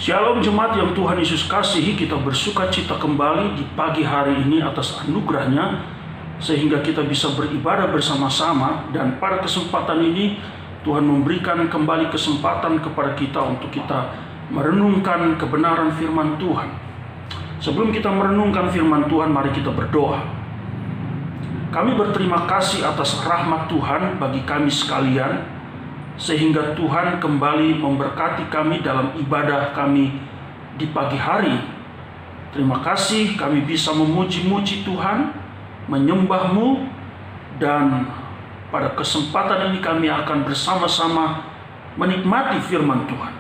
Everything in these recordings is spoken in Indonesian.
Shalom jemaat yang Tuhan Yesus kasihi, kita bersuka cita kembali di pagi hari ini atas anugerahnya sehingga kita bisa beribadah bersama-sama. Dan pada kesempatan ini Tuhan memberikan kembali kesempatan kepada kita untuk kita merenungkan kebenaran firman Tuhan. Sebelum kita merenungkan firman Tuhan, mari kita berdoa. Kami berterima kasih atas rahmat Tuhan bagi kami sekalian, sehingga Tuhan kembali memberkati kami dalam ibadah kami di pagi hari. Terima kasih kami bisa memuji-muji Tuhan, menyembah-Mu, dan pada kesempatan ini kami akan bersama-sama menikmati firman Tuhan.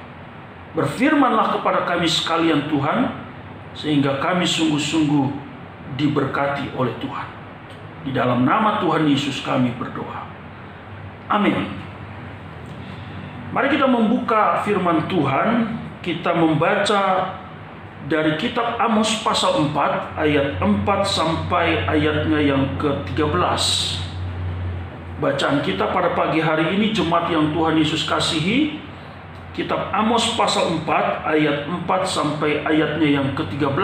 Berfirmanlah kepada kami sekalian Tuhan, sehingga kami sungguh-sungguh diberkati oleh Tuhan. Di dalam nama Tuhan Yesus kami berdoa. Amin. Mari kita membuka firman Tuhan. Kita membaca dari kitab Amos pasal 4 ayat 4 sampai ayatnya yang ke-13. Bacaan kita pada pagi hari ini, jemaat yang Tuhan Yesus kasihi, kitab Amos pasal 4 ayat 4 sampai ayatnya yang ke-13.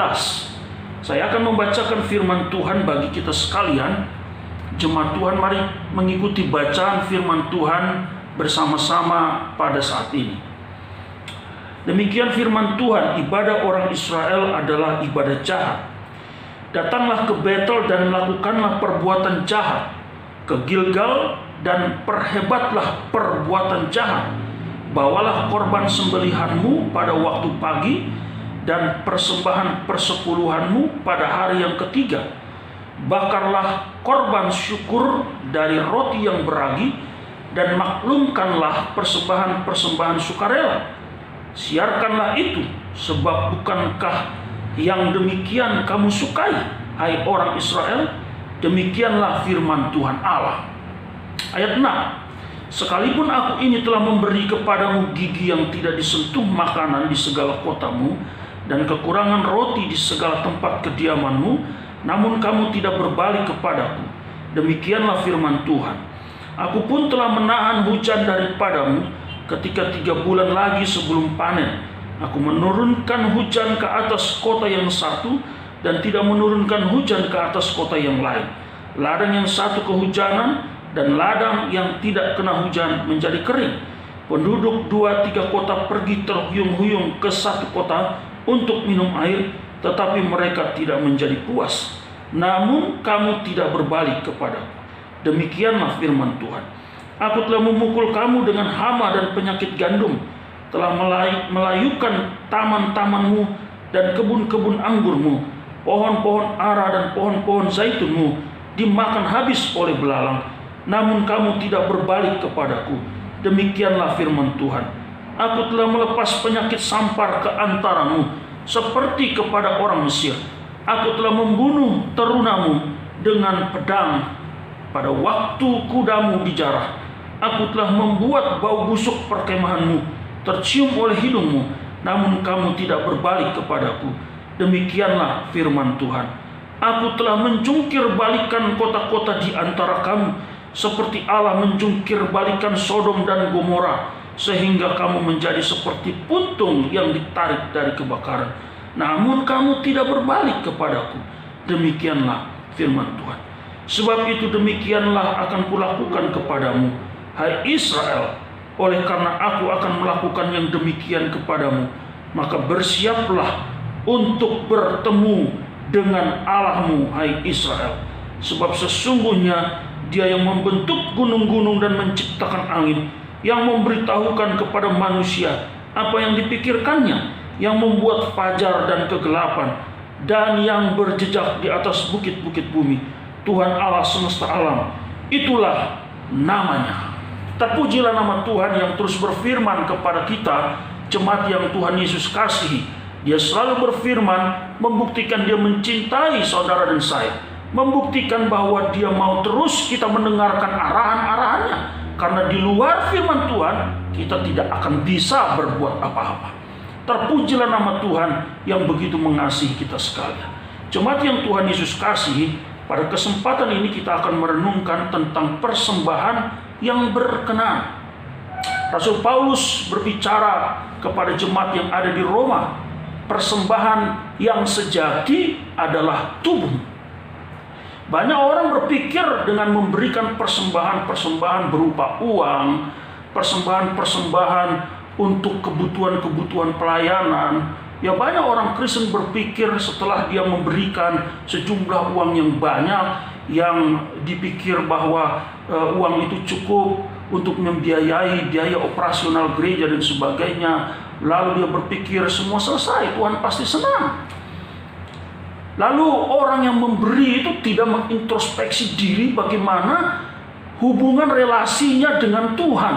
Saya akan membacakan firman Tuhan bagi kita sekalian. Jemaat Tuhan, mari mengikuti bacaan firman Tuhan bersama-sama pada saat ini. Demikian firman Tuhan, ibadah orang Israel adalah ibadah jahat. Datanglah ke Betel dan lakukanlah perbuatan jahat. Ke Gilgal dan perhebatlah perbuatan jahat. Bawalah korban sembelihanmu pada waktu pagi dan persembahan persepuluhanmu pada hari yang ketiga. Bakarlah korban syukur dari roti yang beragi dan maklumkanlah persembahan-persembahan sukarela. Siarkanlah itu, sebab bukankah yang demikian kamu sukai, hai orang Israel? Demikianlah firman Tuhan Allah. Ayat 6. Sekalipun aku ini telah memberi kepadamu gigi yang tidak disentuh makanan di segala kotamu, dan kekurangan roti di segala tempat kediamanmu, namun kamu tidak berbalik kepadaku. Demikianlah firman Tuhan. Aku pun telah menahan hujan daripadamu ketika 3 bulan lagi sebelum panen. Aku menurunkan hujan ke atas kota yang satu dan tidak menurunkan hujan ke atas kota yang lain. Ladang yang satu kehujanan dan ladang yang tidak kena hujan menjadi kering. Penduduk 2-3 kota pergi terhuyung-huyung ke satu kota untuk minum air, tetapi mereka tidak menjadi puas. Namun kamu tidak berbalik kepadaku. Demikianlah firman Tuhan. Aku telah memukul kamu dengan hama dan penyakit gandum, telah melayukan taman-tamanmu dan kebun-kebun anggurmu, pohon-pohon ara dan pohon-pohon zaitunmu dimakan habis oleh belalang, namun kamu tidak berbalik kepadaku. Demikianlah firman Tuhan. Aku telah melepas penyakit sampar ke antaramu, seperti kepada orang Mesir. Aku telah membunuh terunamu dengan pedang pada waktu kudamu dijarah. Aku telah membuat bau busuk perkemahanmu tercium oleh hidungmu, namun kamu tidak berbalik kepadaku. Demikianlah firman Tuhan. Aku telah menjungkir balikan kota-kota di antara kamu, seperti Allah menjungkir balikan Sodom dan Gomora, sehingga kamu menjadi seperti puntung yang ditarik dari kebakaran. Namun kamu tidak berbalik kepadaku. Demikianlah firman Tuhan. Sebab itu demikianlah akan kulakukan kepadamu, hai Israel. Oleh karena aku akan melakukan yang demikian kepadamu, maka bersiaplah untuk bertemu dengan Allahmu, hai Israel. Sebab sesungguhnya Dia yang membentuk gunung-gunung dan menciptakan angin, yang memberitahukan kepada manusia apa yang dipikirkannya, yang membuat fajar dan kegelapan, dan yang berjejak di atas bukit-bukit bumi. Tuhan Allah semesta alam, itulah namanya. Terpujilah nama Tuhan yang terus berfirman kepada kita, jemaat yang Tuhan Yesus kasihi. Dia selalu berfirman, membuktikan Dia mencintai saudara dan saya, membuktikan bahwa Dia mau terus kita mendengarkan arahan-arahannya. Karena di luar firman Tuhan, kita tidak akan bisa berbuat apa-apa. Terpujilah nama Tuhan yang begitu mengasihi kita sekalian. Jemaat yang Tuhan Yesus kasihi, pada kesempatan ini kita akan merenungkan tentang persembahan yang berkenan. Rasul Paulus berbicara kepada jemaat yang ada di Roma, persembahan yang sejati adalah tubuh. Banyak orang berpikir dengan memberikan persembahan-persembahan berupa uang, persembahan-persembahan untuk kebutuhan-kebutuhan pelayanan. Ya, banyak orang Kristen berpikir setelah dia memberikan sejumlah uang yang banyak, yang dipikir bahwa uang itu cukup untuk membiayai biaya operasional gereja dan sebagainya. Lalu dia berpikir semua selesai, Tuhan pasti senang. Lalu orang yang memberi itu tidak mengintrospeksi diri bagaimana hubungan relasinya dengan Tuhan.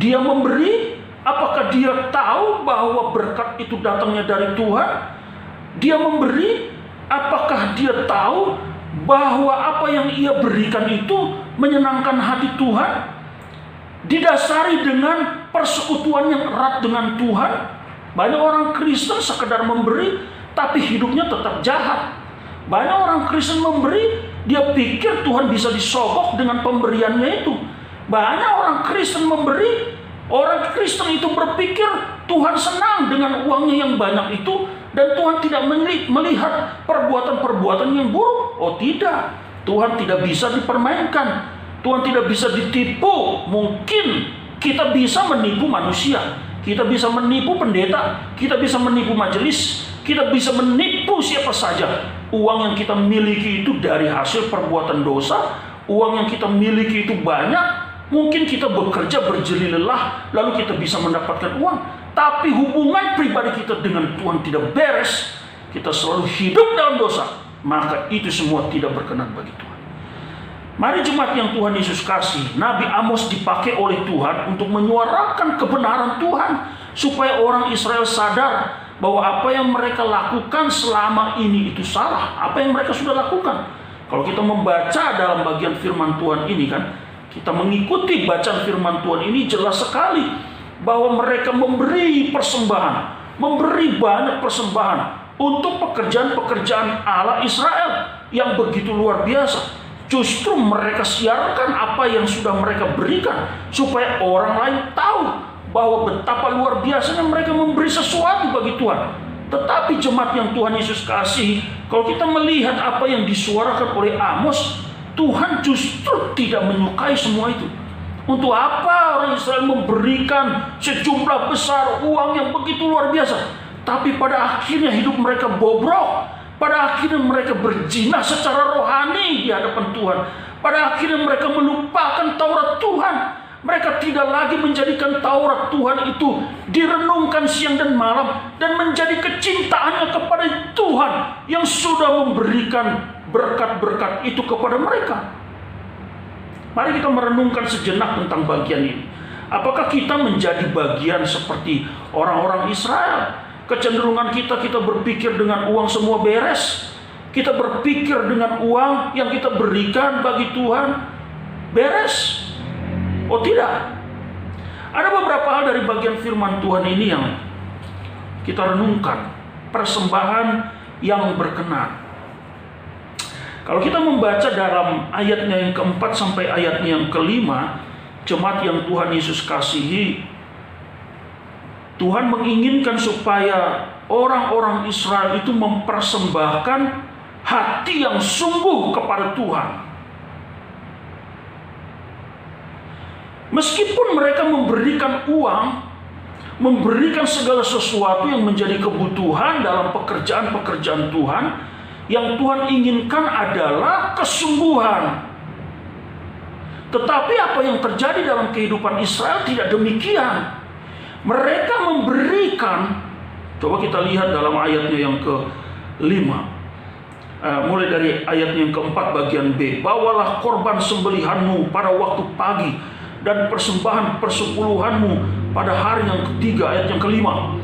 Dia memberi, apakah dia tahu bahwa berkat itu datangnya dari Tuhan? Dia memberi, apakah dia tahu bahwa apa yang ia berikan itu menyenangkan hati Tuhan? Didasari dengan persekutuan yang erat dengan Tuhan. Banyak orang Kristen sekedar memberi, tapi hidupnya tetap jahat. Banyak orang Kristen memberi, dia pikir Tuhan bisa disogok dengan pemberiannya itu. Banyak orang Kristen memberi, orang Kristen itu berpikir Tuhan senang dengan uangnya yang banyak itu, dan Tuhan tidak melihat perbuatan-perbuatan yang buruk. Oh tidak, Tuhan tidak bisa dipermainkan, Tuhan tidak bisa ditipu. Mungkin kita bisa menipu manusia, kita bisa menipu pendeta, kita bisa menipu majelis, kita bisa menipu siapa saja. Uang yang kita miliki itu dari hasil perbuatan dosa, uang yang kita miliki itu banyak. Mungkin kita bekerja berjeli lelah, lalu kita bisa mendapatkan uang. Tapi hubungan pribadi kita dengan Tuhan tidak beres, kita selalu hidup dalam dosa, maka itu semua tidak berkenan bagi Tuhan. Mari jemaat yang Tuhan Yesus kasih, Nabi Amos dipakai oleh Tuhan untuk menyuarakan kebenaran Tuhan, supaya orang Israel sadar bahwa apa yang mereka lakukan selama ini itu salah. Apa yang mereka sudah lakukan. Kalau kita membaca dalam bagian firman Tuhan ini kan, kita mengikuti bacaan firman Tuhan ini, jelas sekali bahwa mereka memberi persembahan, memberi banyak persembahan untuk pekerjaan-pekerjaan Allah Israel yang begitu luar biasa. Justru mereka siarkan apa yang sudah mereka berikan, supaya orang lain tahu bahwa betapa luar biasanya mereka memberi sesuatu bagi Tuhan. Tetapi jemaat yang Tuhan Yesus kasih, kalau kita melihat apa yang disuarakan oleh Amos, Tuhan justru tidak menyukai semua itu. Untuk apa orang Israel memberikan sejumlah besar uang yang begitu luar biasa, tapi pada akhirnya hidup mereka bobrok, pada akhirnya mereka berzina secara rohani di hadapan Tuhan, pada akhirnya mereka melupakan Taurat Tuhan. Mereka tidak lagi menjadikan Taurat Tuhan itu direnungkan siang dan malam, dan menjadi kecintaannya kepada Tuhan yang sudah memberikan berkat-berkat itu kepada mereka. Mari kita merenungkan sejenak tentang bagian ini. Apakah kita menjadi bagian seperti orang-orang Israel? Kecenderungan kita berpikir dengan uang semua beres. Kita berpikir dengan uang yang kita berikan bagi Tuhan beres. Oh tidak. Ada beberapa hal dari bagian firman Tuhan ini yang kita renungkan. Persembahan yang berkenan. Kalau kita membaca dalam ayatnya yang keempat sampai ayatnya yang kelima, jemaat yang Tuhan Yesus kasihi, Tuhan menginginkan supaya orang-orang Israel itu mempersembahkan hati yang sungguh kepada Tuhan. Meskipun mereka memberikan uang, memberikan segala sesuatu yang menjadi kebutuhan dalam pekerjaan-pekerjaan Tuhan, yang Tuhan inginkan adalah kesungguhan. Tetapi apa yang terjadi dalam kehidupan Israel tidak demikian. Mereka memberikan, coba kita lihat dalam ayatnya yang ke-5, mulai dari ayatnya yang keempat bagian B. Bawalah korban sembelihanmu pada waktu pagi, dan persembahan persepuluhanmu pada hari yang ketiga. Ayat yang kelima,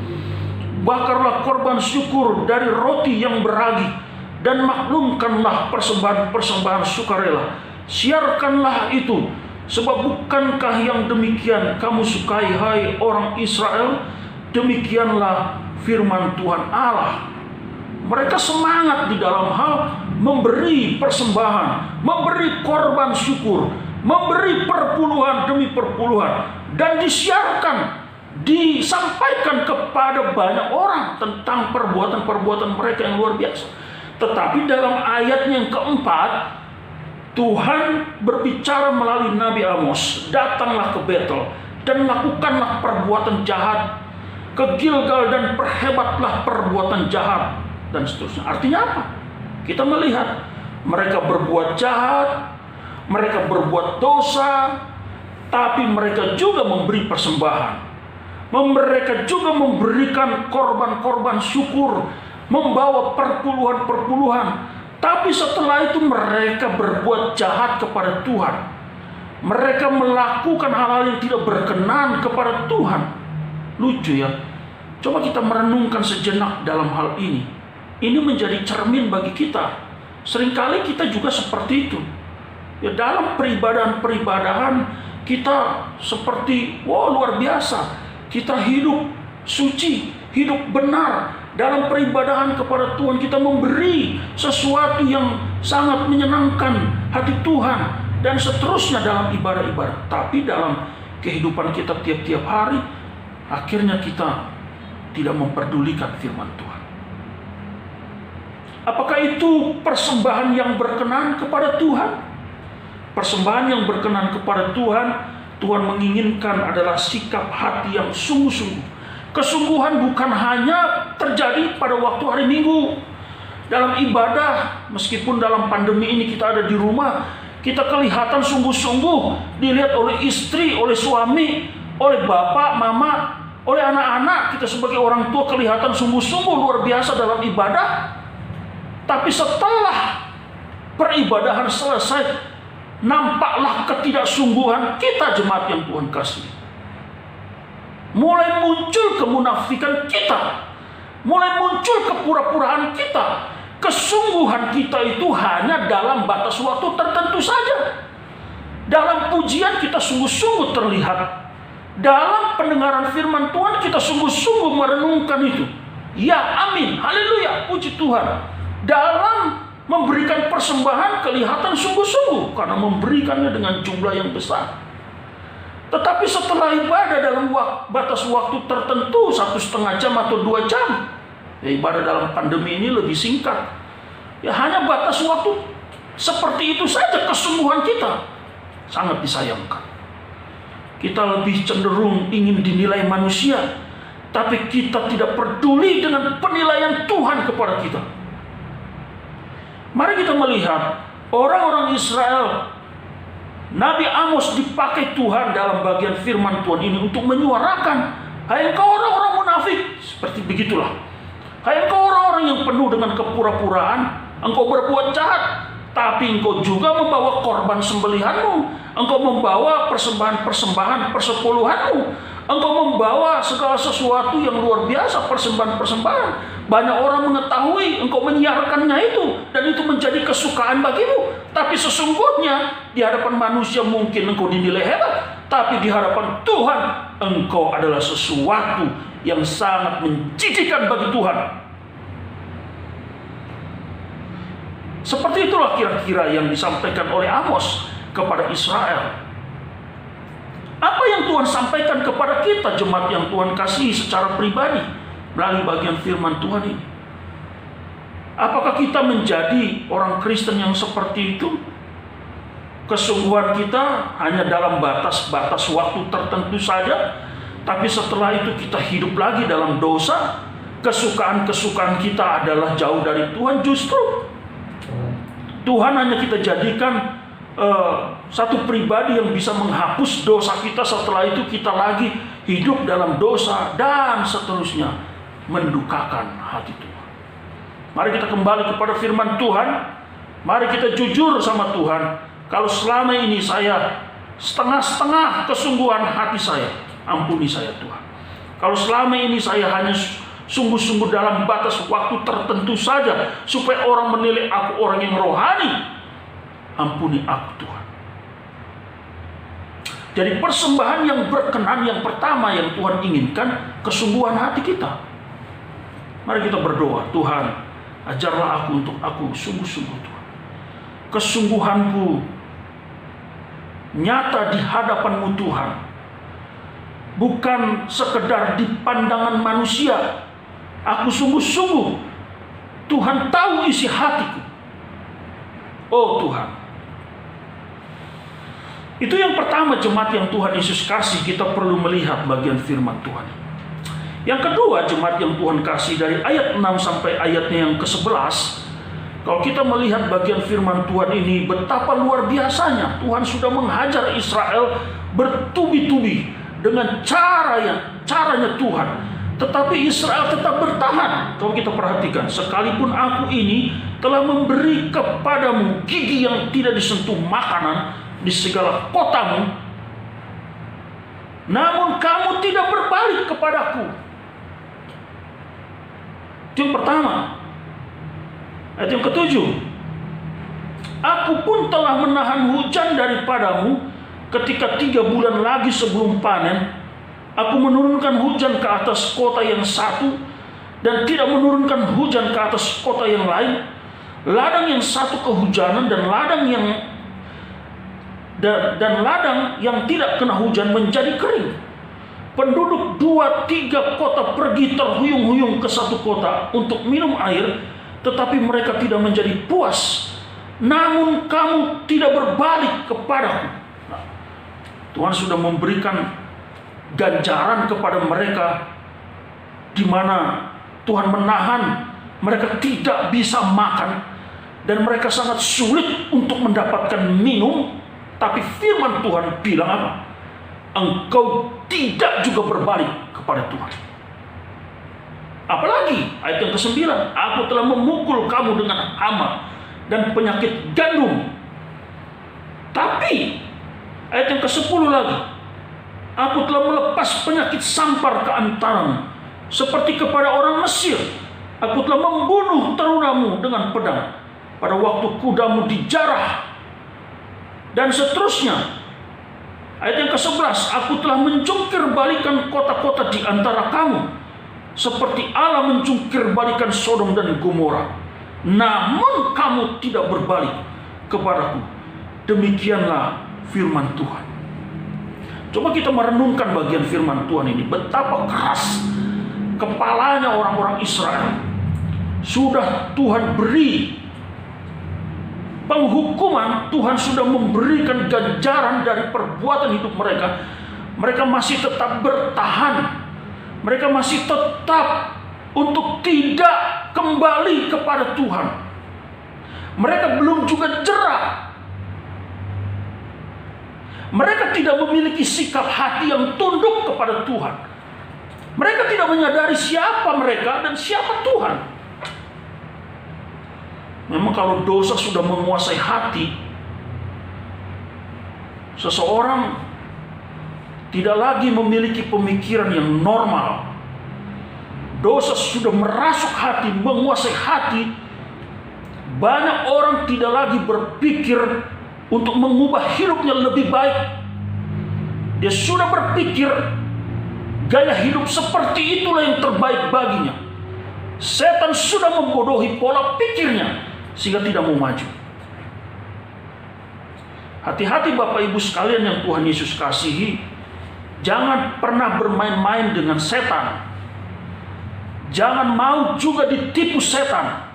bakarlah korban syukur dari roti yang beragi, dan maklumkanlah persembahan-persembahan sukarela. Siarkanlah itu, sebab bukankah yang demikian kamu sukai, hai orang Israel? Demikianlah firman Tuhan Allah. Mereka semangat di dalam hal memberi persembahan, memberi korban syukur, memberi perpuluhan demi perpuluhan. dan disiarkan, disampaikan kepada banyak orang tentang perbuatan-perbuatan mereka yang luar biasa. Tetapi dalam ayatnya yang keempat, Tuhan berbicara melalui Nabi Amos, datanglah ke Betel dan lakukanlah perbuatan jahat, ke Gilgal dan perhebatlah perbuatan jahat, dan seterusnya. Artinya apa? Kita melihat mereka berbuat jahat, mereka berbuat dosa, tapi mereka juga memberi persembahan. Mereka juga memberikan korban-korban syukur, membawa perpuluhan-perpuluhan. Tapi setelah itu mereka berbuat jahat kepada Tuhan. Mereka melakukan hal-hal yang tidak berkenan kepada Tuhan. Lucu ya. Coba kita merenungkan sejenak dalam hal ini. Ini menjadi cermin bagi kita. Seringkali kita juga seperti itu. Ya, dalam peribadahan kita seperti luar biasa. Kita hidup suci, hidup benar. Dalam peribadahan kepada Tuhan kita memberi sesuatu yang sangat menyenangkan hati Tuhan, dan seterusnya dalam ibadah-ibadah. Tapi dalam kehidupan kita tiap-tiap hari, akhirnya kita tidak memperdulikan firman Tuhan. Apakah itu persembahan yang berkenan kepada Tuhan? Persembahan yang berkenan kepada Tuhan, Tuhan menginginkan adalah sikap hati yang sungguh-sungguh. Kesungguhan bukan hanya terjadi pada waktu hari Minggu. Dalam ibadah, meskipun dalam pandemi ini kita ada di rumah, kita kelihatan sungguh-sungguh dilihat oleh istri, oleh suami, oleh bapak, mama, oleh anak-anak. Kita sebagai orang tua kelihatan sungguh-sungguh luar biasa dalam ibadah. Tapi setelah peribadahan selesai, nampaklah ketidaksungguhan kita, jemaat yang Tuhan kasih. Mulai muncul kemunafikan kita, mulai muncul kepura-puraan kita. Kesungguhan kita itu hanya dalam batas waktu tertentu saja. Dalam pujian kita sungguh-sungguh terlihat. Dalam pendengaran firman Tuhan kita sungguh-sungguh merenungkan itu. Ya, amin, haleluya, puji Tuhan. Dalam memberikan persembahan kelihatan sungguh-sungguh karena memberikannya dengan jumlah yang besar. Tetapi setelah ibadah dalam batas waktu tertentu, 1,5 jam atau 2 jam, ya, ibadah dalam pandemi ini lebih singkat. Ya, hanya batas waktu seperti itu saja kesungguhan kita. Sangat disayangkan. Kita lebih cenderung ingin dinilai manusia, tapi kita tidak peduli dengan penilaian Tuhan kepada kita. Mari kita melihat orang-orang Israel. Nabi Amos dipakai Tuhan dalam bagian firman Tuhan ini untuk menyuarakan, hai engkau orang-orang munafik, seperti begitulah. Hai engkau orang-orang yang penuh dengan kepura-puraan, engkau berbuat jahat, tapi engkau juga membawa korban sembelihanmu, engkau membawa persembahan-persembahan persepuluhanmu, engkau membawa segala sesuatu yang luar biasa, persembahan-persembahan. Banyak orang mengetahui engkau menyiarkannya itu, dan itu menjadi kesukaan bagimu. Tapi sesungguhnya di hadapan manusia mungkin engkau dinilai hebat, tapi di hadapan Tuhan engkau adalah sesuatu yang sangat menjijikan bagi Tuhan. Seperti itulah kira-kira yang disampaikan oleh Amos kepada Israel. Apa yang Tuhan sampaikan kepada kita, jemaat yang Tuhan kasihi secara pribadi melalui bagian firman Tuhan ini? Apakah kita menjadi orang Kristen yang seperti itu? Kesungguhan kita hanya dalam batas-batas waktu tertentu saja, tapi setelah itu kita hidup lagi dalam dosa. Kesukaan-kesukaan kita adalah jauh dari Tuhan. Justru Tuhan hanya kita jadikan satu pribadi yang bisa menghapus dosa kita. Setelah itu kita lagi hidup dalam dosa dan seterusnya, mendukakan hati Tuhan. Mari kita kembali kepada firman Tuhan. Mari kita jujur sama Tuhan. Kalau selama ini saya setengah-setengah kesungguhan hati saya, ampuni saya Tuhan. Kalau selama ini saya hanya sungguh-sungguh dalam batas waktu tertentu saja supaya orang menilai aku orang yang rohani, ampuni aku Tuhan. Jadi persembahan yang berkenan yang pertama yang Tuhan inginkan, kesungguhan hati kita. Mari kita berdoa, Tuhan, ajarlah aku untuk aku sungguh-sungguh Tuhan. Kesungguhanku nyata di hadapan-Mu Tuhan. bukan sekedar di pandangan manusia. Aku sungguh-sungguh, Tuhan tahu isi hatiku. Oh Tuhan. Itu yang pertama, jemaat yang Tuhan Yesus kasih, kita perlu melihat bagian firman Tuhan. Yang kedua, jemaat yang Tuhan kasih, dari ayat 6 sampai ayatnya yang ke-11, kalau kita melihat bagian firman Tuhan ini, betapa luar biasanya Tuhan sudah menghajar Israel bertubi-tubi dengan caranya Tuhan. Tetapi Israel tetap bertahan. Kalau kita perhatikan, sekalipun aku ini telah memberi kepadamu gigi yang tidak disentuh makanan di segala kotamu, namun kamu tidak berbalik kepadaku. Itu yang pertama. Ayat yang ke-7, aku pun telah menahan hujan daripadamu ketika 3 bulan lagi sebelum panen. Aku menurunkan hujan ke atas kota yang satu dan tidak menurunkan hujan ke atas kota yang lain. Ladang yang satu kehujanan dan ladang yang tidak kena hujan menjadi kering. Penduduk 2-3 kota pergi terhuyung-huyung ke satu kota untuk minum air, tetapi mereka tidak menjadi puas. Namun kamu tidak berbalik kepadaku. Nah, Tuhan sudah memberikan ganjaran kepada mereka, di mana Tuhan menahan mereka tidak bisa makan dan mereka sangat sulit untuk mendapatkan minum. Tapi firman Tuhan bilang apa? Engkau tidak juga berbalik kepada Tuhan. Apalagi ayat yang ke-9, aku telah memukul kamu dengan hama dan penyakit gandum. Tapi ayat yang ke-10 lagi, aku telah melepas penyakit sampar ke antaramu, seperti kepada orang Mesir. Aku telah membunuh terunamu dengan pedang pada waktu kudamu dijarah. Dan seterusnya. Ayat yang ke-11, aku telah menjungkir balikan kota-kota di antara kamu, seperti Allah menjungkir balikan Sodom dan Gomora. Namun kamu tidak berbalik kepadaku. Demikianlah firman Tuhan. Coba kita merenungkan bagian firman Tuhan ini. Betapa keras kepalanya orang-orang Israel. Sudah Tuhan beri penghukuman, Tuhan sudah memberikan ganjaran dari perbuatan hidup mereka. Mereka masih tetap bertahan. Mereka masih tetap untuk tidak kembali kepada Tuhan. Mereka belum juga jerah. Mereka tidak memiliki sikap hati yang tunduk kepada Tuhan. Mereka tidak menyadari siapa mereka dan siapa Tuhan. Memang kalau dosa sudah menguasai hati, seseorang tidak lagi memiliki pemikiran yang normal. Dosa sudah merasuk hati, menguasai hati. Banyak orang tidak lagi berpikir untuk mengubah hidupnya lebih baik. Dia sudah berpikir gaya hidup seperti itulah yang terbaik baginya. Setan sudah membodohi pola pikirnya sehingga tidak mau maju. Hati-hati Bapak Ibu sekalian yang Tuhan Yesus kasihi. Jangan pernah bermain-main dengan setan. Jangan mau juga ditipu setan.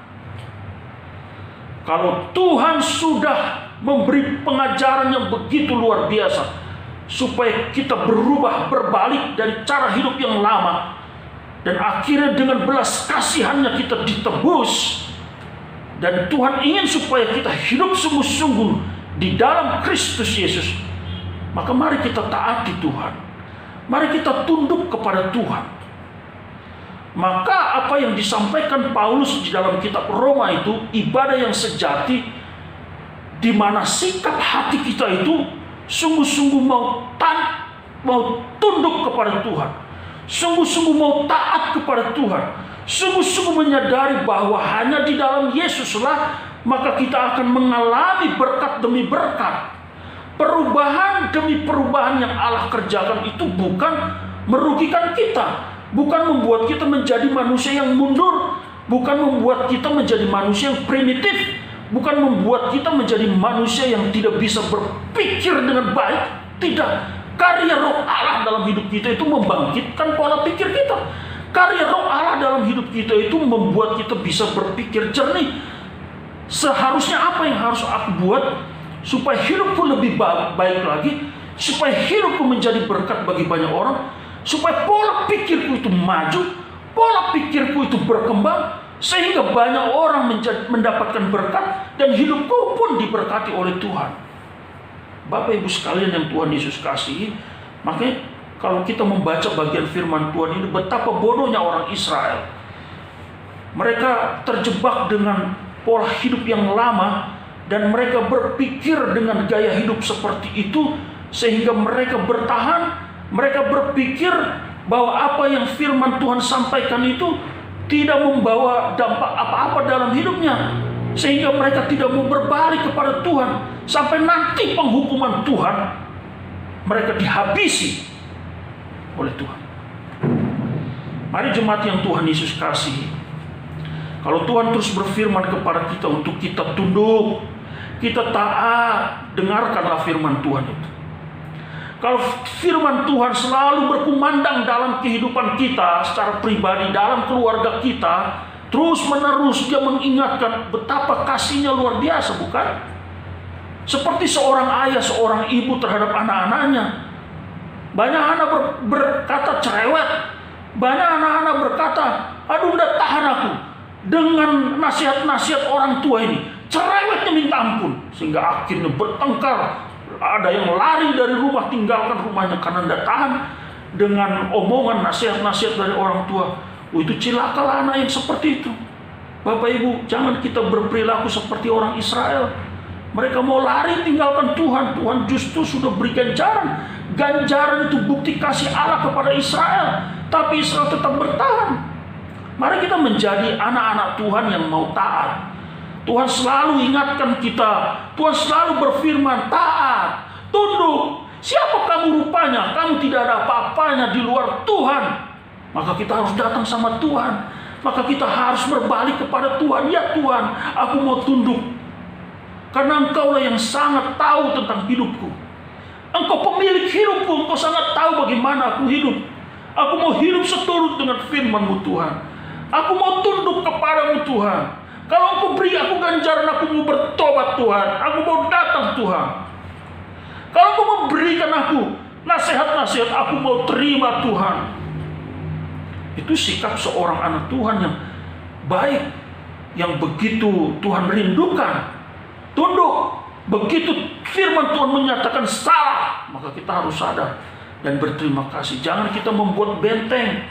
Kalau Tuhan sudah memberi pengajaran yang begitu luar biasa, supaya kita berubah, berbalik dari cara hidup yang lama, dan akhirnya dengan belas kasihannya kita ditebus. Dan Tuhan ingin supaya kita hidup sungguh-sungguh di dalam Kristus Yesus. Maka mari kita taati Tuhan. Mari kita tunduk kepada Tuhan. Maka apa yang disampaikan Paulus di dalam kitab Roma itu ibadah yang sejati, di mana sikap hati kita itu sungguh-sungguh mau tunduk kepada Tuhan, sungguh-sungguh mau taat kepada Tuhan, sungguh-sungguh menyadari bahwa hanya di dalam Yesuslah maka kita akan mengalami berkat demi berkat. Perubahan demi perubahan yang Allah kerjakan itu bukan merugikan kita, bukan membuat kita menjadi manusia yang mundur, bukan membuat kita menjadi manusia yang primitif, bukan membuat kita menjadi manusia yang tidak bisa berpikir dengan baik. Tidak, Karya Roh Allah dalam hidup kita itu membangkitkan pola pikir kita. Karya Roh Allah dalam hidup kita itu membuat kita bisa berpikir jernih. Seharusnya apa yang harus aku buat supaya hidupku lebih baik lagi, supaya hidupku menjadi berkat bagi banyak orang, supaya pola pikirku itu maju, pola pikirku itu berkembang, sehingga banyak orang mendapatkan berkat dan hidupku pun diberkati oleh Tuhan. Bapak Ibu sekalian yang Tuhan Yesus kasihi, makanya kalau kita membaca bagian firman Tuhan ini, betapa bodohnya orang Israel. Mereka terjebak dengan pola hidup yang lama dan mereka berpikir dengan gaya hidup seperti itu, sehingga mereka bertahan. Mereka berpikir bahwa apa yang firman Tuhan sampaikan itu tidak membawa dampak apa-apa dalam hidupnya, sehingga mereka tidak mau berbalik kepada Tuhan. Sampai nanti penghukuman Tuhan, mereka dihabisi oleh Tuhan. Mari jemaat yang Tuhan Yesus kasihi, kalau Tuhan terus berfirman kepada kita untuk kita tunduk, kita taat, dengarkanlah firman Tuhan itu. Kalau firman Tuhan selalu berkumandang dalam kehidupan kita secara pribadi, dalam keluarga kita, terus menerus dia mengingatkan betapa kasihnya luar biasa, bukan? Seperti seorang ayah, seorang ibu terhadap anak-anaknya. Banyak anak berkata cerewet, banyak anak-anak berkata, aduh udah tahan aku dengan nasihat-nasihat orang tua ini. Cerewetnya minta ampun, sehingga akhirnya bertengkar. Ada yang lari dari rumah, tinggalkan rumahnya karena tidak tahan dengan omongan nasihat-nasihat dari orang tua. Itu cilakalah anak yang seperti itu. Bapak Ibu, jangan kita berperilaku seperti orang Israel. Mereka mau lari tinggalkan Tuhan. Tuhan justru sudah beri ganjaran. Ganjaran itu bukti kasih Allah kepada Israel. Tapi Israel tetap bertahan. Mari kita menjadi anak-anak Tuhan yang mau taat. Tuhan selalu ingatkan kita. Tuhan selalu berfirman, taat, tunduk. Siapa kamu rupanya? Kamu tidak ada apa-apanya di luar Tuhan. Maka kita harus datang sama Tuhan. Maka kita harus berbalik kepada Tuhan. Ya Tuhan, aku mau tunduk. Karena Engkaulah yang sangat tahu tentang hidupku. Engkau pemilik hidupku. Engkau sangat tahu bagaimana aku hidup. Aku mau hidup seturut dengan firman-Mu Tuhan. Aku mau tunduk kepadamu Tuhan. Kalau Engkau beri aku ganjaran, aku mau bertobat Tuhan. Aku mau datang Tuhan. Kalau Engkau memberikan aku nasihat-nasihat, aku mau terima Tuhan. Itu sikap seorang anak Tuhan yang baik. Yang begitu Tuhan rindukan. Tunduk. Begitu firman Tuhan menyatakan salah, maka kita harus sadar dan berterima kasih. Jangan kita membuat benteng.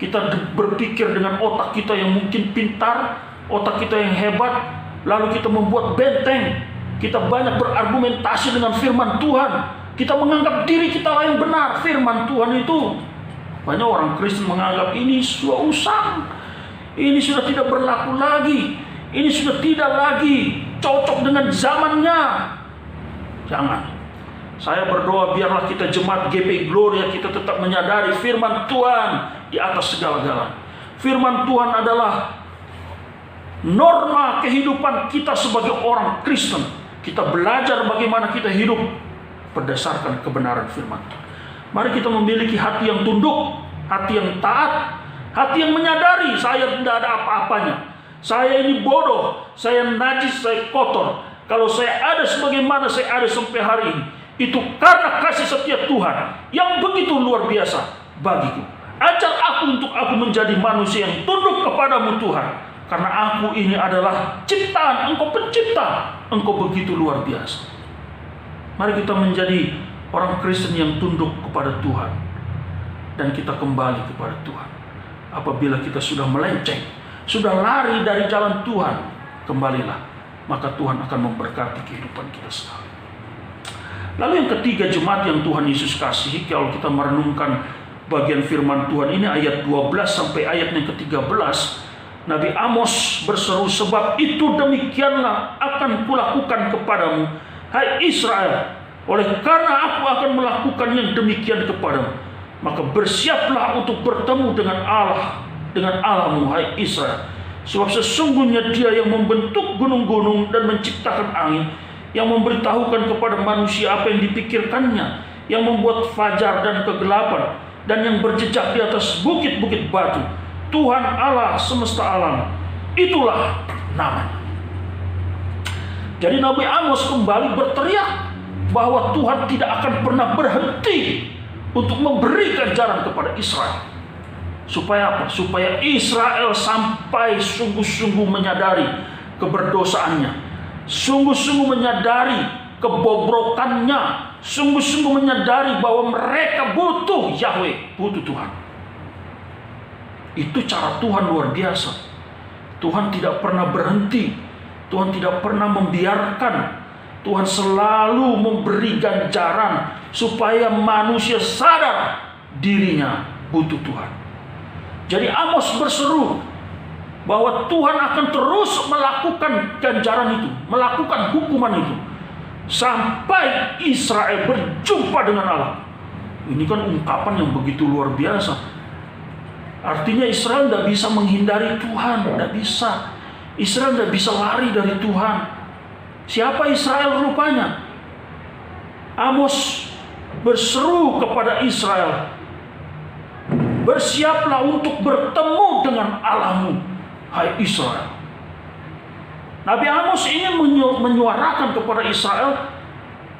Kita berpikir dengan otak kita yang mungkin pintar, otak kita yang hebat, lalu kita membuat benteng. Kita banyak berargumentasi dengan firman Tuhan. Kita menganggap diri kita lah yang benar. Firman Tuhan itu, banyak orang Kristen menganggap ini sudah usang, ini sudah tidak berlaku lagi, ini sudah tidak lagi cocok dengan zamannya. Jangan. Saya berdoa biarlah kita jemaat GP Gloria, kita tetap menyadari firman Tuhan di atas segala-galanya. Firman Tuhan adalah norma kehidupan kita sebagai orang Kristen. Kita belajar bagaimana kita hidup berdasarkan kebenaran firman Tuhan. Mari kita memiliki hati yang tunduk, hati yang taat, hati yang menyadari saya tidak ada apa-apanya. Saya ini bodoh, saya najis, saya kotor. Kalau saya ada sebagaimana saya ada sampai hari ini, itu karena kasih setia Tuhan yang begitu luar biasa bagiku. Ajar aku untuk aku menjadi manusia yang tunduk kepadamu Tuhan. Karena aku ini adalah ciptaan, Engkau pencipta. Engkau begitu luar biasa. Mari kita menjadi orang Kristen yang tunduk kepada Tuhan. Dan kita kembali kepada Tuhan. Apabila kita sudah melenceng, sudah lari dari jalan Tuhan, kembalilah. Maka Tuhan akan memberkati kehidupan kita sekali. Lalu yang ketiga, jemaat yang Tuhan Yesus kasihi, kalau kita merenungkan bagian firman Tuhan ini ayat 12 sampai ayat yang ke-13, Nabi Amos berseru, sebab itu demikianlah akan kulakukan kepadamu, hai Israel, oleh karena aku akan melakukan yang demikian kepadamu, maka bersiaplah untuk bertemu dengan Allahmu, hai Israel. Sebab sesungguhnya Dia yang membentuk gunung-gunung dan menciptakan angin, yang memberitahukan kepada manusia apa yang dipikirkannya, yang membuat fajar dan kegelapan, dan yang berjejak di atas bukit-bukit batu. Tuhan Allah semesta alam, itulah namanya. Jadi Nabi Amos kembali berteriak bahwa Tuhan tidak akan pernah berhenti untuk memberi ganjaran kepada Israel. Supaya apa? Supaya Israel sampai sungguh-sungguh menyadari keberdosaannya, sungguh-sungguh menyadari kebobrokannya, sungguh-sungguh menyadari bahwa mereka butuh Yahweh, butuh Tuhan. Itu cara Tuhan luar biasa. Tuhan tidak pernah berhenti, Tuhan tidak pernah membiarkan, Tuhan selalu memberi ganjaran supaya manusia sadar dirinya butuh Tuhan. Jadi Amos berseru bahwa Tuhan akan terus melakukan ganjaran itu, melakukan hukuman itu, sampai Israel berjumpa dengan Allah. Ini kan ungkapan yang begitu luar biasa. Artinya Israel tidak bisa menghindari Tuhan, tidak bisa. Israel tidak bisa lari dari Tuhan. Siapa Israel rupanya? Amos berseru kepada Israel, bersiaplah untuk bertemu dengan Allahmu, hai Israel. Nabi Amos ingin menyuarakan kepada Israel,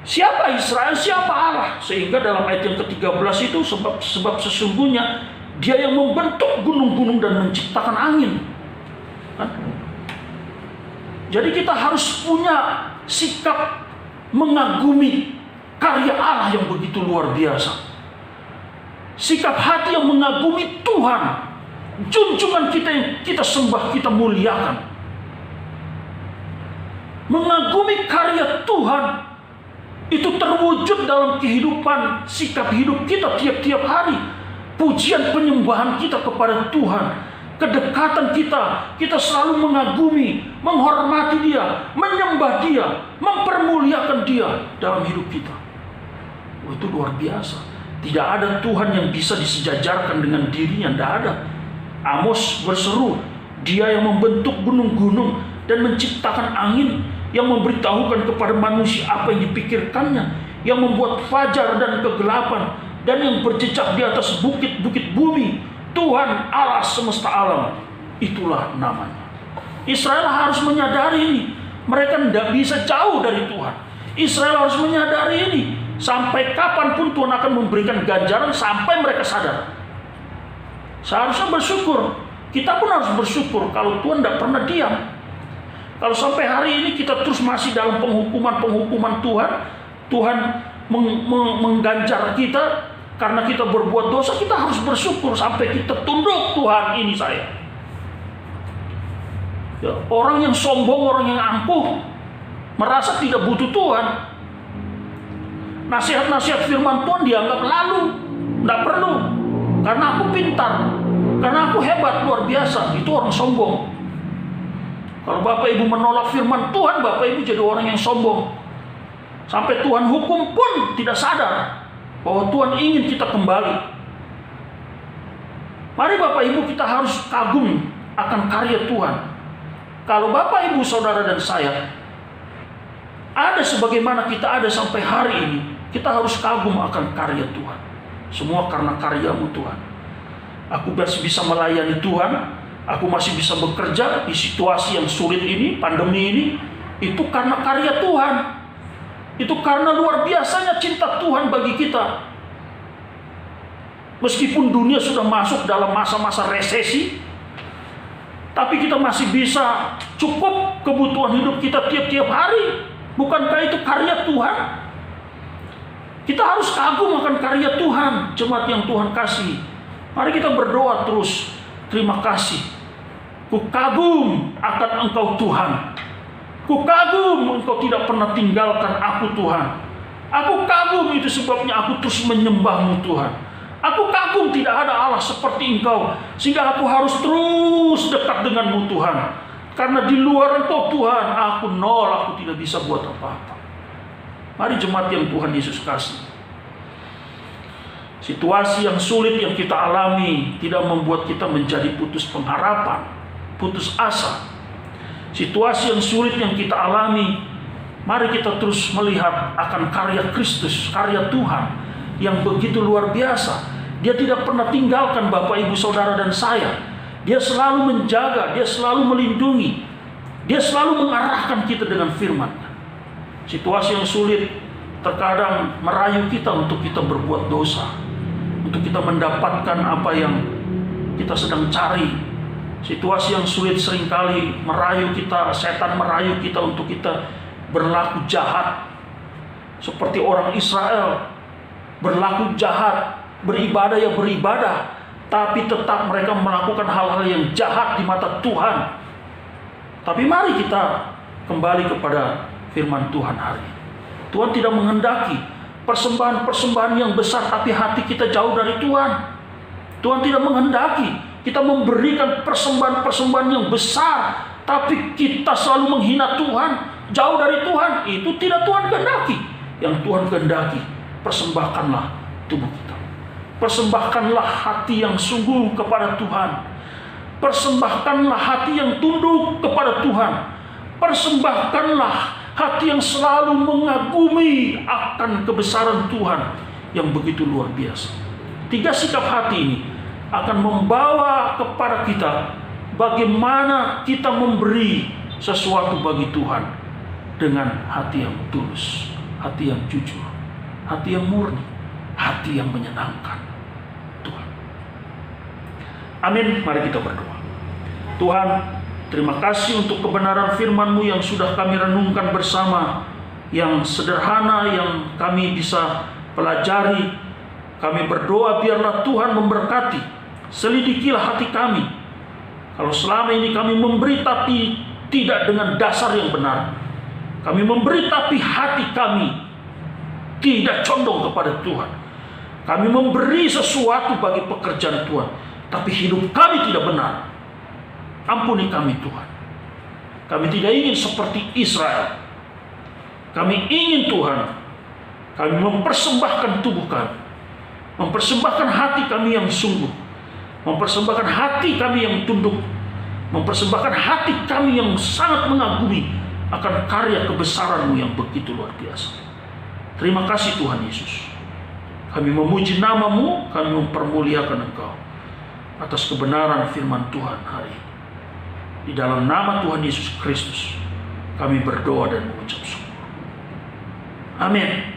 siapa Israel, siapa Allah. Sehingga dalam ayat yang ke-13 itu, sebab sesungguhnya Dia yang membentuk gunung-gunung dan menciptakan angin. Jadi kita harus punya sikap mengagumi karya Allah yang begitu luar biasa. Sikap hati yang mengagumi Tuhan, junjungan kita yang kita sembah, kita muliakan. Mengagumi karya Tuhan itu terwujud dalam kehidupan, sikap hidup kita tiap-tiap hari. Pujian penyembahan kita kepada Tuhan, kedekatan kita selalu mengagumi, menghormati Dia, menyembah Dia, mempermuliakan Dia dalam hidup kita. Itu luar biasa. Tidak ada Tuhan yang bisa disejajarkan dengan dirinya, tidak ada. Amos berseru, Dia yang membentuk gunung-gunung dan menciptakan angin, yang memberitahukan kepada manusia apa yang dipikirkannya, yang membuat fajar dan kegelapan, dan yang berjejak di atas bukit-bukit bumi. Tuhan Allah semesta alam, itulah namanya. Israel harus menyadari ini. Mereka tidak bisa jauh dari Tuhan. Israel harus menyadari ini. Sampai kapanpun Tuhan akan memberikan ganjaran sampai mereka sadar. Seharusnya bersyukur. Kita pun harus bersyukur kalau Tuhan tidak pernah diam. Kalau sampai hari ini kita terus masih dalam penghukuman Tuhan, Tuhan mengganjar kita karena kita berbuat dosa, kita harus bersyukur sampai kita tunduk. Tuhan, ini saya. Ya, orang yang sombong, orang yang angkuh, merasa tidak butuh Tuhan. Nasihat-nasihat firman Tuhan dianggap lalu, tidak perlu. Karena aku pintar, karena aku hebat, luar biasa. Itu orang sombong. Kalau Bapak Ibu menolak firman Tuhan, Bapak Ibu jadi orang yang sombong. Sampai Tuhan hukum pun tidak sadar bahwa Tuhan ingin kita kembali. Mari Bapak Ibu, kita harus kagum akan karya Tuhan. Kalau Bapak Ibu, saudara dan saya ada sebagaimana kita ada sampai hari ini, kita harus kagum akan karya Tuhan. Semua karena karya-Mu Tuhan. Aku masih bisa melayani Tuhan, aku masih bisa bekerja di situasi yang sulit ini, pandemi ini, itu karena karya Tuhan. Itu karena luar biasanya cinta Tuhan bagi kita. Meskipun dunia sudah masuk dalam masa-masa resesi, tapi kita masih bisa cukup kebutuhan hidup kita tiap-tiap hari. Bukankah itu karya Tuhan? Kita harus kagum akan karya Tuhan, jemaat yang Tuhan kasih. Mari kita berdoa terus. Terima kasih. Ku kagum akan Engkau Tuhan. Ku kagum Engkau tidak pernah tinggalkan aku Tuhan. Aku kagum, itu sebabnya aku terus menyembah-Mu Tuhan. Aku kagum tidak ada Allah seperti Engkau, sehingga aku harus terus dekat dengan-Mu Tuhan. Karena di luar Engkau Tuhan, aku nol, aku tidak bisa buat apa-apa. Mari jemaat yang Tuhan Yesus kasih. Situasi yang sulit yang kita alami tidak membuat kita menjadi putus pengharapan, putus asa. Situasi yang sulit yang kita alami, mari kita terus melihat akan karya Kristus, karya Tuhan, yang begitu luar biasa. Dia tidak pernah tinggalkan Bapak, Ibu, Saudara, dan saya. Dia selalu menjaga, dia selalu melindungi, dia selalu mengarahkan kita dengan firman-Nya. Situasi yang sulit terkadang merayu kita untuk kita berbuat dosa, untuk kita mendapatkan apa yang kita sedang cari. Situasi yang sulit seringkali merayu kita, setan merayu kita untuk kita berlaku jahat. Seperti orang Israel, berlaku jahat, beribadah ya beribadah, tapi tetap mereka melakukan hal-hal yang jahat di mata Tuhan. Tapi mari kita kembali kepada firman Tuhan hari ini. Tuhan tidak menghendaki persembahan-persembahan yang besar tapi hati kita jauh dari Tuhan. Tuhan tidak menghendaki kita memberikan persembahan-persembahan yang besar tapi kita selalu menghina Tuhan, jauh dari Tuhan. Itu tidak Tuhan kehendaki. Yang Tuhan kehendaki, persembahkanlah tubuh kita, persembahkanlah hati yang sungguh kepada Tuhan, persembahkanlah hati yang tunduk kepada Tuhan, persembahkanlah hati yang selalu mengagumi akan kebesaran Tuhan yang begitu luar biasa. 3 sikap hati ini akan membawa kepada kita bagaimana kita memberi sesuatu bagi Tuhan dengan hati yang tulus, hati yang jujur, hati yang murni, hati yang menyenangkan Tuhan. Amin. Mari kita berdoa. Tuhan, terima kasih untuk kebenaran firman-Mu yang sudah kami renungkan bersama, yang sederhana, yang kami bisa pelajari. Kami berdoa biarlah Tuhan memberkati. Selidikilah hati kami. Kalau selama ini kami memberi tapi tidak dengan dasar yang benar, kami memberi tapi hati kami tidak condong kepada Tuhan. Kami memberi sesuatu bagi pekerjaan Tuhan, tapi hidup kami tidak benar. Ampuni kami Tuhan. Kami tidak ingin seperti Israel. Kami ingin Tuhan, kami mempersembahkan tubuh kami, mempersembahkan hati kami yang sungguh, mempersembahkan hati kami yang tunduk, mempersembahkan hati kami yang sangat mengagumi akan karya kebesaran-Mu yang begitu luar biasa. Terima kasih Tuhan Yesus. Kami memuji nama-Mu, kami mempermuliakan Engkau atas kebenaran firman Tuhan hari ini. Di dalam nama Tuhan Yesus Kristus kami berdoa dan mengucap syukur. Amin.